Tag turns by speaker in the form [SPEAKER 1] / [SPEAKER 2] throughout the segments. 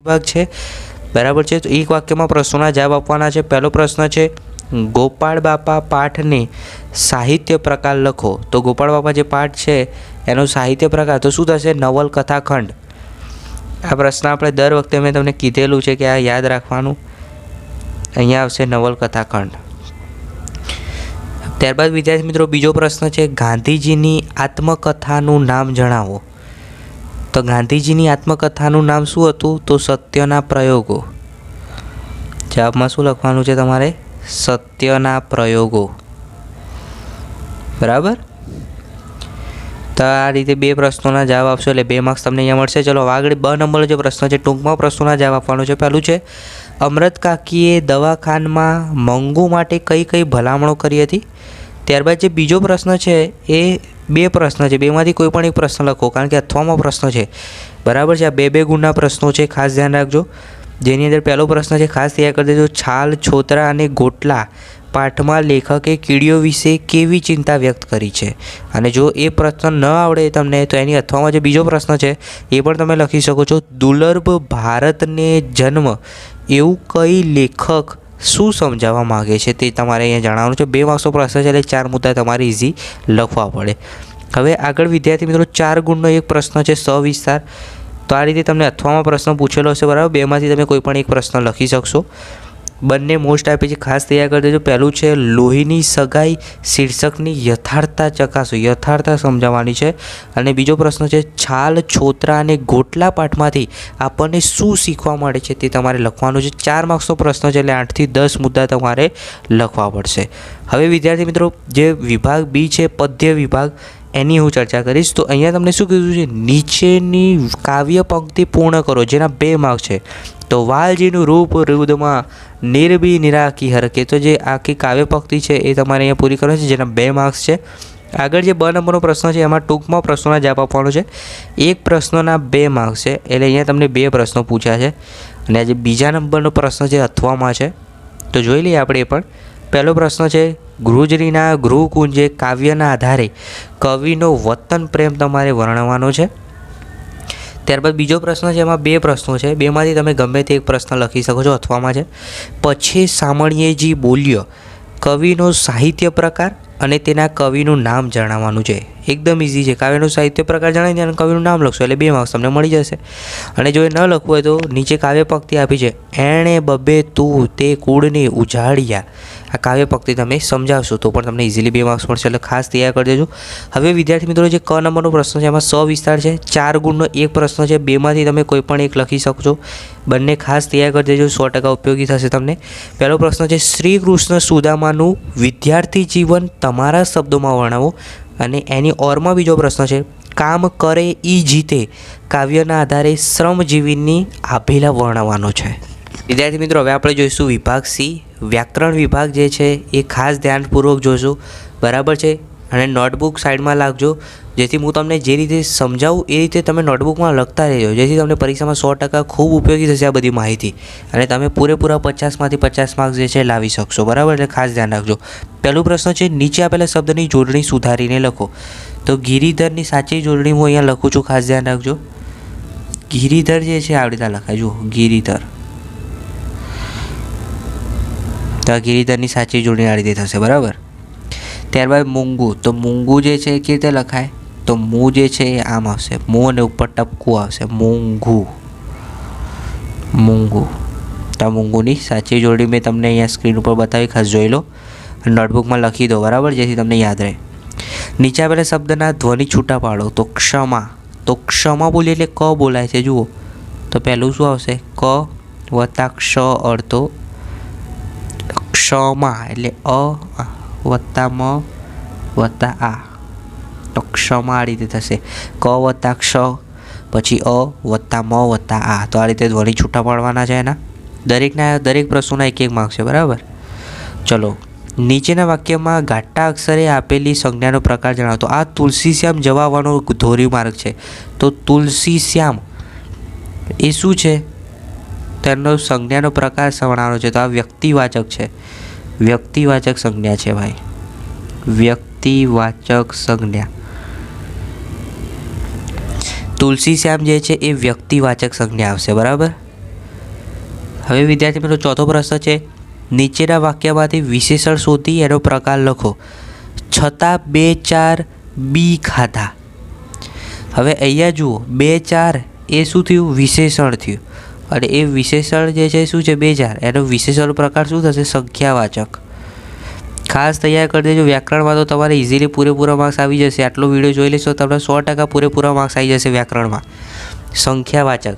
[SPEAKER 1] વિભાગ છે, બરાબર છે। તો એક વાક્યમાં પ્રશ્નોના જવાબ આપવાના છે। પહેલો પ્રશ્ન છે, ગોપાળ બાપા પાઠને સાહિત્ય પ્રકાર લખો। તો ગોપાળ બાપા જે પાઠ છે એનો સાહિત્ય પ્રકાર તો શું થશે? નવલકથા ખંડ। આ પ્રશ્ન આપણે દર વખતે મેં તમને કીધેલું છે કે આ યાદ રાખવાનું। અહીંયા આવશે નવલકથા ખંડ। ત્યારબાદ વિદ્યાર્થી મિત્રો બીજો પ્રશ્ન છે, ગાંધીજીની આત્મકથાનું નામ જણાવો। તો ગાંધીજીની આત્મકથાનું નામ શું હતું? તો સત્યના પ્રયોગો। જવાબમાં શું લખવાનું છે તમારે? સત્યના પ્રયોગો, બરાબર। તો આ રીતે બે પ્રશ્નોના જવાબ આપશો એટલે 2 માર્ક્સ તમને અહીંયા મળશે। ચલો આગળ બ નંબરનો જે પ્રશ્ન છે ટૂંકમાં પ્રશ્નોના જવાબ આપવાનો છે। પહેલું છે, અમરત કાકીએ દવાખાનામાં મંગુ માટે કઈ કઈ ભલામણો કરી હતી? ત્યારબાદ જે બીજો પ્રશ્ન છે એ 2 પ્રશ્ન છે, બેમાંથી કોઈ પણ એક પ્રશ્ન લખો કારણ કે અથવામાં પ્રશ્નો છે, બરાબર છે। આ 2 ગુણના પ્રશ્નો છે, ખાસ ધ્યાન રાખજો। જેની અંદર પહેલો પ્રશ્ન છે, ખાસ તૈયાર કરી દેજો, છાલ, છોતરા અને ગોટલા પાઠમાં લેખકે કીડીઓ વિશે કેવી ચિંતા વ્યક્ત કરી છે? અને જો એ પ્રશ્ન ન આવડે તમને તો એની અથવામાં જે બીજો પ્રશ્ન છે એ પણ તમે લખી શકો છો, દુર્લભ ભારતને જન્મ એવું કઈ લેખક શું સમજાવવા માગે છે તે તમારે અહીંયા જણાવવાનું છે। 2 માર્ક્સનો પ્રશ્ન છે એટલે 4 મુદ્દા તમારે ઇઝી લખવા પડે। હવે આગળ વિદ્યાર્થી મિત્રો 4 ગુણનો એક પ્રશ્ન છે, સવિસ્તાર। તો આ રીતે તમને અથવામાં પ્રશ્ન પૂછેલો હશે, બરાબર। 2માંથી તમે કોઈ પણ એક પ્રશ્ન લખી શકશો। બંને મોસ્ટ આપી છે, ખાસ તૈયાર કરી દેજો। પહેલું છે, લોહીની સગાઈ શીર્ષકની યથાર્થતા ચકાસો। યથાર્થતા સમજાવવાની છે। અને બીજો પ્રશ્ન છે, છાલ, છોતરા અને ગોટલા પાઠમાંથી આપણને શું શીખવા મળે છે તે તમારે લખવાનું છે। 4 માર્ક્સનો પ્રશ્ન છે એટલે 8 થી 10 મુદ્દા તમારે લખવા પડશે। હવે વિદ્યાર્થી મિત્રો જે વિભાગ બી છે, પદ્ય વિભાગ, એની હું ચર્ચા કરીશ। તો અહીંયા તમને શું કીધું છે, નીચેની કાવ્ય પંક્તિ પૂર્ણ કરો, જેના 2 માર્ક છે। તો વાલજીનું રૂપ રુદમાં નિર્ભી નિરાકી હરકે, તો જે આખી કાવ્ય પંક્તિ છે એ તમારે અહીંયા પૂરી કરવાની છે, જેના 2 માર્ક્સ છે। આગળ જે બ નંબરનો પ્રશ્ન છે એમાં ટૂંકમાં પ્રશ્નોના જવાબ આપવાનો છે। એક પ્રશ્નના 2 માર્ક્સ છે એટલે અહીંયા તમને 2 પ્રશ્નો પૂછ્યા છે। અને આજે બીજા નંબરનો પ્રશ્ન છે અથવામાં છે, તો જોઈ લઈએ આપણે એ પણ। પહેલો પ્રશ્ન છે, ગુર્જરીના ગૃહકુંજે કાવ્યના આધારે કવિનો વતન પ્રેમ તમારે વર્ણવવાનો છે। ત્યારબાદ બીજો પ્રશ્ન છે, એમાં 2 પ્રશ્નો છે, 2માંથી તમે ગમે તે એક પ્રશ્ન લખી શકો છો, અથવામાં છે। પછી સામળિયેજી બોલ્યો કવિનો સાહિત્ય પ્રકાર અને તેના કવિનું નામ જણાવવાનું છે। એકદમ ઇઝી છે, કાવ્યનો સાહિત્ય પ્રકાર જણાવી અને કવિનું નામ લખશો એટલે 2 માર્ક્સ તમને મળી જશે। અને જો એ ન લખવું હોય તો નીચે કાવ્ય પંક્તિ આપી છે, એણે બબે તું તે કુળને ઉજાડ્યા। આ કાવ્ય પંક્તિ તમે સમજાવશો તો પણ તમને ઇઝીલી 2 માર્ક્સ મળશે એટલે ખાસ તૈયાર કરી દેજો। હવે વિદ્યાર્થી મિત્રો જે ક નંબરનો પ્રશ્ન છે એમાં સવિસ્તાર છે, 4 ગુણનો એક પ્રશ્ન છે, 2માંથી તમે કોઈ પણ એક લખી શકશો। બંને ખાસ તૈયાર કરી દેજો, 100% ઉપયોગી થશે તમને। પહેલો પ્રશ્ન છે, શ્રી કૃષ્ણ સુદામાનું વિદ્યાર્થી જીવન તમારા શબ્દોમાં વર્ણવો। અને એની ઓરમાં બીજો પ્રશ્ન છે, કામ કરે ઈ જીતે કાવ્યના આધારે શ્રમજીવીની આભેલા વર્ણવવાનો છે। વિદ્યાર્થી મિત્રો હવે આપણે જોઈશું વિભાગ સી, વ્યાકરણ વિભાગ જે છે એ ખાસ ધ્યાનપૂર્વક જોશું, બરાબર છે। અને નોટબુક સાઈડમાં લાગજો, જેથી હું તમને જે રીતે સમજાવું એ રીતે તમે નોટબુકમાં લખતા રહેજો, જેથી તમને પરીક્ષામાં 100% ખૂબ ઉપયોગી થશે આ બધી માહિતી અને તમે પૂરેપૂરા 50માંથી 50 માર્ક્સ જે છે લાવી શકશો, બરાબર। એટલે ખાસ ધ્યાન રાખજો। પહેલો પ્રશ્ન છે, નીચે આપેલા શબ્દની જોડણી સુધારીને લખો। તો ગિરિધરની સાચી જોડણી હું અહીંયા લખું છું, ખાસ ધ્યાન રાખજો। ગિરિધર જે છે આવી રીતે લખાય, જુઓ ગિરિધર। તો આ ગિરિધરની સાચી જોડણી આ રીતે થશે, બરાબર। ત્યારબાદ મૂંગું, તો મૂંગું જે છે એ કેવી રીતે લખાય? તો મૂ જે છે એ આમ આવશે, મૂ અને ઉપર ટપકું આવશે, મૂંગું, મૂંગું। તો આ મૂંગુની સાચી જોડી મેં તમને અહીંયા સ્ક્રીન ઉપર બતાવી, ખાસ જોઈ લો અને નોટબુકમાં લખી દો, બરાબર, જેથી તમને યાદ રહે। નીચે આપેલા શબ્દના ધ્વનિ છૂટા પાડો। તો ક્ષમા, તો ક્ષમા બોલીએ એટલે ક બોલાય છે, જુઓ। તો પહેલું શું આવશે? ક વત્તા ક્ષ અડધો, ક્ષમા એટલે અ વત્તા મ વત્તા આ, તો ક્ષમા આ રીતે થશે। ક વત્તા ક્ષ પછી અ વત્તા મ વત્તા આ, તો આ રીતે ધ્વનિ છૂટા પાડવાના છે એના। દરેક પ્રશ્નોના 1-1 માર્ક્સ છે, બરાબર। ચલો, નીચેના વાક્યમાં ઘાટા અક્ષરે આપેલી સંજ્ઞાનો પ્રકાર જણાવો। તો આ તુલસીશ્યામ જવાવાનો ધોરી માર્ગ છે। તો તુલસીશ્યામ એ શું છે? તેનો સંજ્ઞાનો પ્રકાર જણાવવાનો છે। તો આ વ્યક્તિવાચક છે, વ્યક્તિવાચક સંજ્ઞા છે ભાઈ, વ્યક્તિવાચક સંજ્ઞા। તુલસીશ્યામ જે છે એ વ્યક્તિવાચક સંજ્ઞા આવશે, બરાબર। હવે વિદ્યાર્થી મિત્રો ચોથો પ્રશ્ન છે, નીચેના વાક્યમાંથી વિશેષણ શોધી એનો પ્રકાર લખો. છતાં 2-4 બી ખાધા. હવે અહીંયા જુઓ 2-4 એ શું થયું? વિશેષણ થયું. અને એ વિશેષણ જે છે શું છે? 2-4. એનો વિશેષણ પ્રકાર શું થશે? સંખ્યાવાચક. ખાસ તૈયાર કરી દેજો. વ્યાકરણમાં તો તમારે ઇઝીલી પૂરેપૂરા માર્ક્સ આવી જશે. આટલો વિડીયો જોઈ લેશો તમને 100% પૂરેપૂરા માર્ક્સ આવી જશે વ્યાકરણમાં. સંખ્યાવાચક.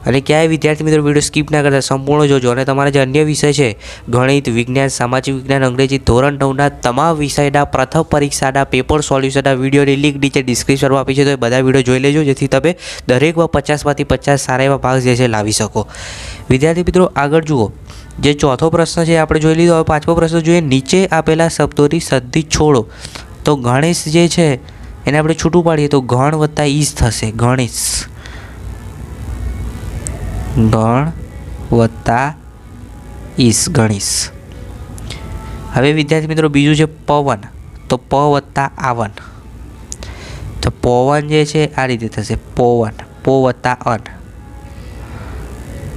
[SPEAKER 1] અને ક્યાંય વિદ્યાર્થી મિત્રો વિડીયો સ્કીપ ના કરતા સંપૂર્ણ જોજો. અને તમારા જે અન્ય વિષય છે ગણિત, વિજ્ઞાન, સામાજિક વિજ્ઞાન, અંગ્રેજી ધોરણ 9ના તમામ વિષયના પ્રથમ પરીક્ષાના પેપર સોલ્યુશનના વિડીયોની લિંક નીચે ડિસ્ક્રિપ્શનમાં આપી છે, તો એ બધા વિડીયો જોઈ લેજો, જેથી તમે દરેકમાં 50માંથી 50 સારા એવા માર્ક્સ જે છે લાવી શકો. વિદ્યાર્થી મિત્રો આગળ જુઓ. જે ચોથો પ્રશ્ન છે આપણે જોઈ લીધો. હવે પાંચમો પ્રશ્ન જોઈએ. નીચે આપેલા શબ્દોની સંધિ છોડો. તો ગણેશ જે છે એને આપણે છૂટું પાડીએ તો ગણ વત્તા ઈસ થશે. ગણેશ, ગણ વત્તા ઈસ, ગણેશ. હવે વિદ્યાર્થી મિત્રો બીજું છે પવન. તો પ વત્તા આવન. તો પવન જે છે આ રીતે થશે. પવન, પો વત્તા અન,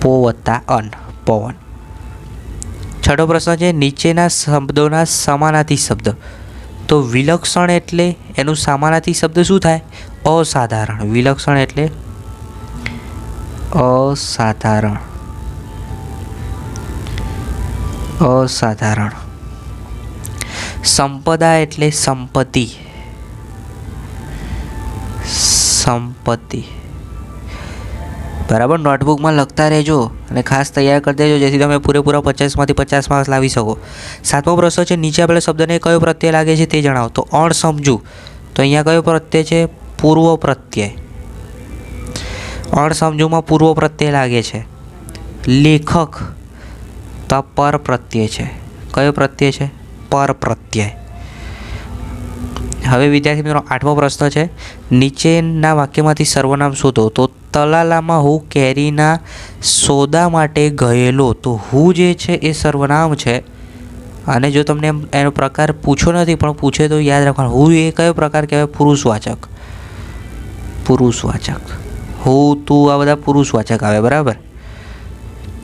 [SPEAKER 1] પો વત્તા અન, પવન. છઠ્ઠો પ્રશ્ન છે, નીચેના શબ્દોના સમાનાર્થી શબ્દ. તો વિલક્ષણ એટલે એનું સમાનાર્થી શબ્દ શું થાય? અસાધારણ. વિલક્ષણ એટલે અસાધારણ. અસાધારણ. સંપદા એટલે સંપત્તિ. સંપત્તિ. બરાબર. નોટબુકમાં લખતા રહેજો અને ખાસ તૈયાર કરી દેજો, જેથી તમે પૂરેપૂરા 50માંથી 50 માર્ક્સ લાવી શકો. સાતમો પ્રશ્ન છે, નીચે આપેલા શબ્દને કયો પ્રત્યય લાગે છે તે જણાવો. તો અણસમજુ. તો અહીંયા કયો પ્રત્યય છે? પૂર્વ પ્રત્યય. અણસમજુમાં પૂર્વ પ્રત્યય લાગે છે. લેખક તો પર પ્રત્યય છે. કયો પ્રત્યય છે? પર પ્રત્યય. હવે વિદ્યાર્થી મિત્રો આઠમો પ્રશ્ન છે, નીચેના વાક્યમાંથી સર્વનામ શોધો. તો તલાલામાં હું કેરીના સોદા માટે ગયેલો. તો હું જે છે એ સર્વનામ છે. અને જો તમને એનો પ્રકાર પૂછો નથી પણ પૂછે તો યાદ રાખવાનું. હું એ કયો પ્રકાર કહેવાય? પુરુષવાચક. પુરુષવાચક. હું, તું, આ બધા પુરુષવાચક આવે. બરાબર.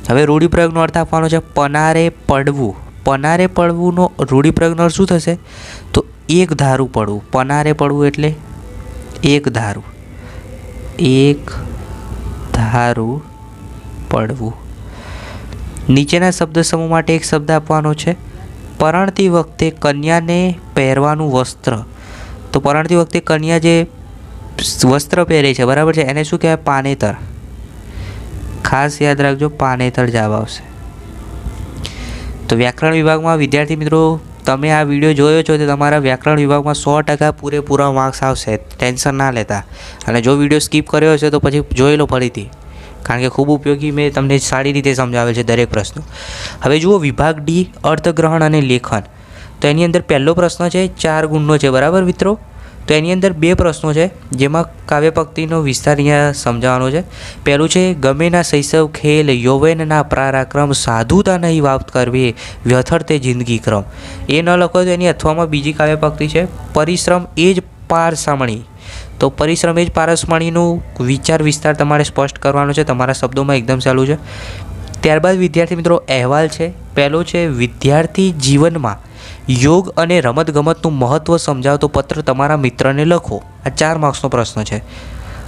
[SPEAKER 1] હવે રૂઢિપ્રયોગનો અર્થ આપવાનો છે. પનારે પડવું. પનારે પડવુંનો રૂઢિપ્રયોગનો અર્થ શું થશે? તો એક ધારું પડવું. પનારે પડવું એટલે એક ધારું. એક ધારું પડવું. નીચેના શબ્દ સમૂહ માટે એક શબ્દ આપવાનો છે. પરણતી વખતે કન્યાને પહેરવાનું વસ્ત્ર. તો પરણતી વખતે કન્યા જે વસ્ત્ર પહેરે છે, બરાબર છે, એને શું કહેવાય? પાનેતર. ખાસ યાદ રાખજો, પાનેતર જવાબ આવશે. તો વ્યાકરણ વિભાગમાં વિદ્યાર્થી મિત્રો તમે આ વિડીયો જોયો છો તો તમારા વ્યાકરણ વિભાગમાં 100% પૂરેપૂરા માર્ક્સ આવશે. ટેન્શન ના લેતા. અને જો વિડીયો સ્કીપ કર્યો હશે તો પછી જોઈ લો ફરીથી, કારણ કે ખૂબ ઉપયોગી મેં તમને સારી રીતે સમજાવેલ છે દરેક પ્રશ્નો. હવે જુઓ વિભાગ ડી, અર્થગ્રહણ અને લેખન. તો એની અંદર પહેલો પ્રશ્ન છે 4 ગુણનો છે. બરાબર મિત્રો. તો એની અંદર 2 પ્રશ્નો છે, જેમાં કાવ્યપંક્તિનો વિસ્તાર અહીંયા સમજાવવાનો છે. પહેલું છે, ગમેના શૈશવ ખેલ યૌવનના પરાક્રમ સાધુતા નહીં વાપ્ત કરવી વ્યથર તે જિંદગી ક્રમ. એ ન લખો તો એની અથવામાં બીજી કાવ્યપંક્તિ છે, પરિશ્રમ એ જ પારસમણી. તો પરિશ્રમ એ જ પારસમણીનું વિચાર વિસ્તાર તમારે સ્પષ્ટ કરવાનો છે. તમારા શબ્દોમાં એકદમ સહેલું છે. ત્યારબાદ વિદ્યાર્થી મિત્રો અહેવાલ છે. પહેલો છે, વિદ્યાર્થી જીવનમાં યોગ અને રમતગમતનું મહત્ત્વ સમજાવતો પત્ર તમારા મિત્રને લખો. આ 4 માર્ક્સનો પ્રશ્ન છે.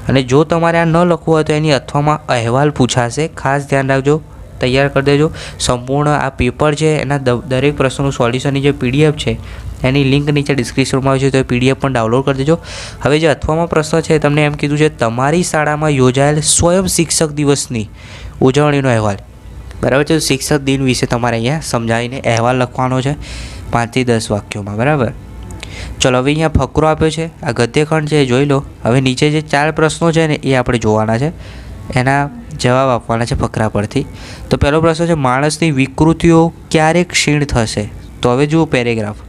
[SPEAKER 1] અને જો તમારે આ ન લખવું હોય તો એની અથવામાં અહેવાલ પૂછાશે. ખાસ ધ્યાન રાખજો, તૈયાર કરી દેજો. સંપૂર્ણ આ પેપર છે એના દરેક પ્રશ્નોનું સોલ્યુશનની જે PDF છે એની લિંક નીચે ડિસ્ક્રિપ્શનમાં આવી છે, તો એ PDF પણ ડાઉનલોડ કરી દેજો. હવે જે અથવામાં પ્રશ્ન છે તમને એમ કીધું છે, તમારી શાળામાં યોજાયેલ સ્વયં શિક્ષક દિવસની ઉજવણીનો અહેવાલ. બરાબર છે. શિક્ષક દિન વિશે તમારે અહીંયા સમજાવીને અહેવાલ લખવાનો છે 5 થી 10 વાક્યોમાં. બરાબર. ચલો હવે અહીંયા ફકરો આપ્યો છે, આ ગદ્યખંડ છે, જોઈ લો. હવે નીચે જે 4 પ્રશ્નો છે ને એ આપણે જોવાના છે, એના જવાબ આપવાના છે ફકરા પરથી. તો પહેલો પ્રશ્ન છે, માણસની વિકૃતિઓ ક્યારે ક્ષીણ થશે? તો હવે જુઓ પેરેગ્રાફ.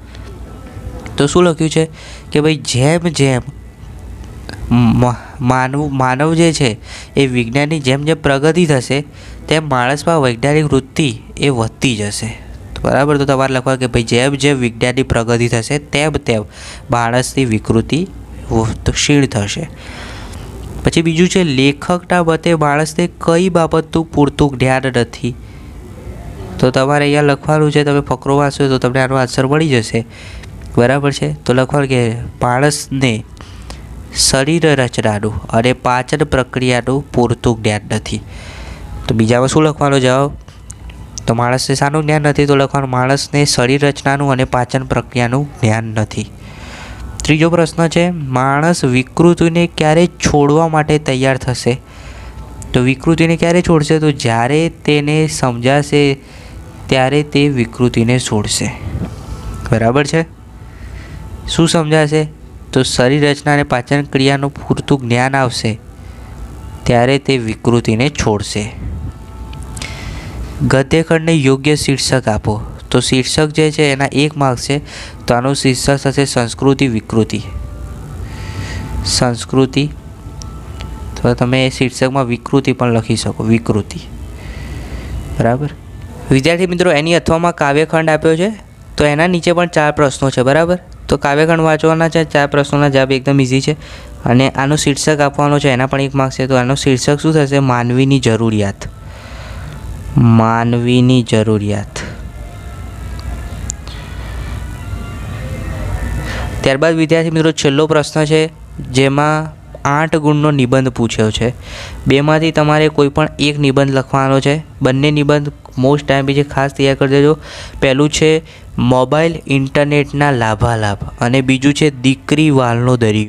[SPEAKER 1] તો શું લખ્યું છે કે ભાઈ જેમ જેમ માનવ જે છે એ વિજ્ઞાનની જેમ જેમ પ્રગતિ થશે તેમ માણસમાં વૈજ્ઞાનિક વૃત્તિ એ વધતી જશે. બરાબર. તો તમારે લખવા કે ભાઈ જેમ જેમ વિજ્ઞાનની પ્રગતિ થશે તેમ તેમ માણસની વિકૃતિ ક્ષીણ થશે. પછી બીજું છે, લેખકના મતે માણસને કઈ બાબતનું પૂરતું જ્ઞાન નથી? તો તમારે અહીંયા લખવાનું છે, તમે ફકરો વાંચશો તો તમને આનો આન્સર મળી જશે, બરાબર છે. તો લખવાનું કે માણસને શરીર રચનાનું અને પાચન પ્રક્રિયાનું પૂરતું જ્ઞાન નથી. તો બીજામાં શું લખવાનો જવાબ? તો માણસને શાનું જ્ઞાન નથી? તો લખવાનું માણસને શરીર રચનાનું અને પાચન પ્રક્રિયાનું જ્ઞાન નથી. ત્રીજો પ્રશ્ન છે, માણસ વિકૃતિને ક્યારે છોડવા માટે તૈયાર થશે? તો વિકૃતિને ક્યારે છોડશે? તો જ્યારે તેને સમજાશે ત્યારે તે વિકૃતિને છોડશે, બરાબર છે. શું સમજાશે? તો શરીર રચના અને પાચન ક્રિયાનું પૂરતું જ્ઞાન આવશે ત્યારે તે વિકૃતિને છોડશે. ગદ્યખંડને યોગ્ય શીર્ષક આપો. તો શીર્ષક જે છે એના 1 માર્ક્સ છે. તો આનું શીર્ષક થશે સંસ્કૃતિ વિકૃતિ. સંસ્કૃતિ, તો તમે શીર્ષકમાં વિકૃતિ પણ લખી શકો, વિકૃતિ, બરાબર. વિદ્યાર્થી મિત્રો, એની અથવામાં કાવ્યખંડ આપ્યો છે, તો એના નીચે પણ 4 પ્રશ્નો છે, બરાબર. તો કાવ્યખંડ વાંચવાના છે, 4 પ્રશ્નોના જવાબ એકદમ ઇઝી છે. અને આનું શીર્ષક આપવાનો છે, એના પણ 1 માર્ક્સ છે. તો આનું શીર્ષક શું થશે? માનવીની જરૂરિયાત. માનવીની જરૂરિયાત. ત્યારબાદ વિદ્યાર્થી મિત્રો છેલ્લો પ્રશ્ન છે, જેમાં 8 ગુણનો નિબંધ પૂછ્યો છે. 2માંથી તમારે કોઈ પણ એક નિબંધ લખવાનો છે. બંને નિબંધ મોસ્ટ ટાઈમ છે, ખાસ તૈયાર કરી દેજો. પહેલું છે મોબાઈલ ઇન્ટરનેટના લાભાલાભ અને બીજું છે દીકરી વાલનો દરિયો.